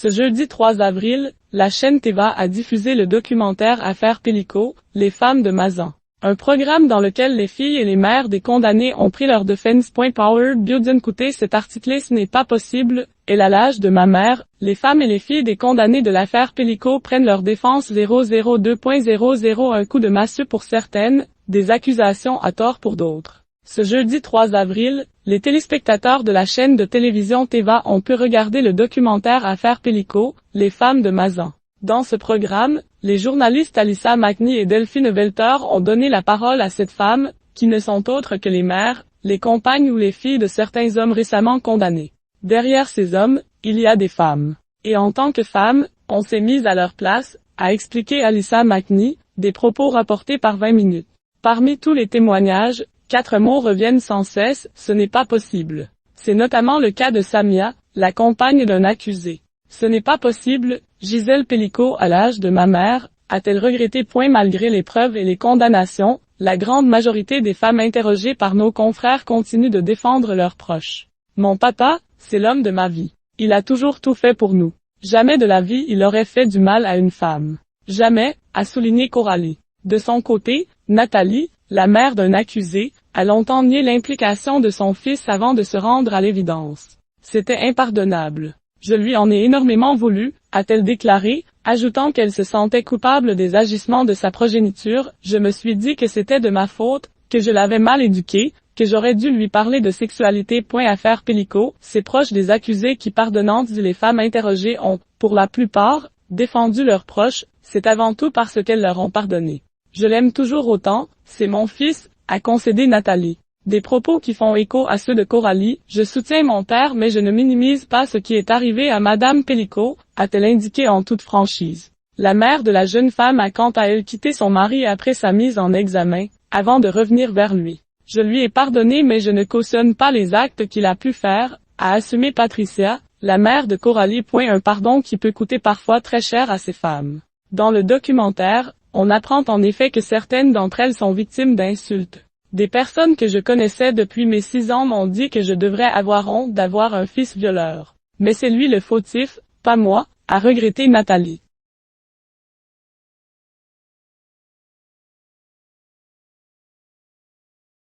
Ce jeudi 3 avril, la chaîne Téva a diffusé le documentaire Affaire Pélico, les femmes de Mazan. Un programme dans lequel les filles et les mères des condamnés ont pris leur défense. Powered Building. Écoutez cet article. Ce n'est pas possible, et à l'âge de ma mère, les femmes et les filles des condamnés de l'affaire Pélico prennent leur défense. 002.00. Un coup de massue pour certaines, des accusations à tort pour d'autres. Ce jeudi 3 avril, les téléspectateurs de la chaîne de télévision Téva ont pu regarder le documentaire Affaire Pélico, les femmes de Mazan. Dans ce programme, les journalistes Alyssa McNee et Delphine Velter ont donné la parole à cette femme, qui ne sont autres que les mères, les compagnes ou les filles de certains hommes récemment condamnés. Derrière ces hommes, il y a des femmes. Et en tant que femmes, on s'est mise à leur place, a expliqué Alyssa McNee, des propos rapportés par 20 minutes. Parmi tous les témoignages, 4 mots reviennent sans cesse, ce n'est pas possible. C'est notamment le cas de Samia, la compagne d'un accusé. Ce n'est pas possible, Gisèle Pélico à l'âge de ma mère, a-t-elle regretté. Malgré les preuves et les condamnations, la grande majorité des femmes interrogées par nos confrères continuent de défendre leurs proches. Mon papa, c'est l'homme de ma vie. Il a toujours tout fait pour nous. Jamais de la vie il aurait fait du mal à une femme. Jamais, a souligné Coralie. De son côté, Nathalie, la mère d'un accusé, a longtemps nié l'implication de son fils avant de se rendre à l'évidence. C'était impardonnable. Je lui en ai énormément voulu, a-t-elle déclaré, ajoutant qu'elle se sentait coupable des agissements de sa progéniture. Je me suis dit que c'était de ma faute, que je l'avais mal éduqué, que j'aurais dû lui parler de sexualité. Affaire Pélico, c'est proche des accusés qui pardonnent. Les femmes interrogées ont, pour la plupart, défendu leurs proches, c'est avant tout parce qu'elles leur ont pardonné. Je l'aime toujours autant, c'est mon fils, a concédé Nathalie. Des propos qui font écho à ceux de Coralie. Je soutiens mon père mais je ne minimise pas ce qui est arrivé à Madame Pélico, a-t-elle indiqué en toute franchise. La mère de la jeune femme a quant à elle quitté son mari après sa mise en examen, avant de revenir vers lui. Je lui ai pardonné mais je ne cautionne pas les actes qu'il a pu faire, a assumé Patricia, la mère de Coralie. Un pardon qui peut coûter parfois très cher à ces femmes. Dans le documentaire, on apprend en effet que certaines d'entre elles sont victimes d'insultes. Des personnes que je connaissais depuis mes 6 ans m'ont dit que je devrais avoir honte d'avoir un fils violeur. Mais c'est lui le fautif, pas moi, a regretté Nathalie.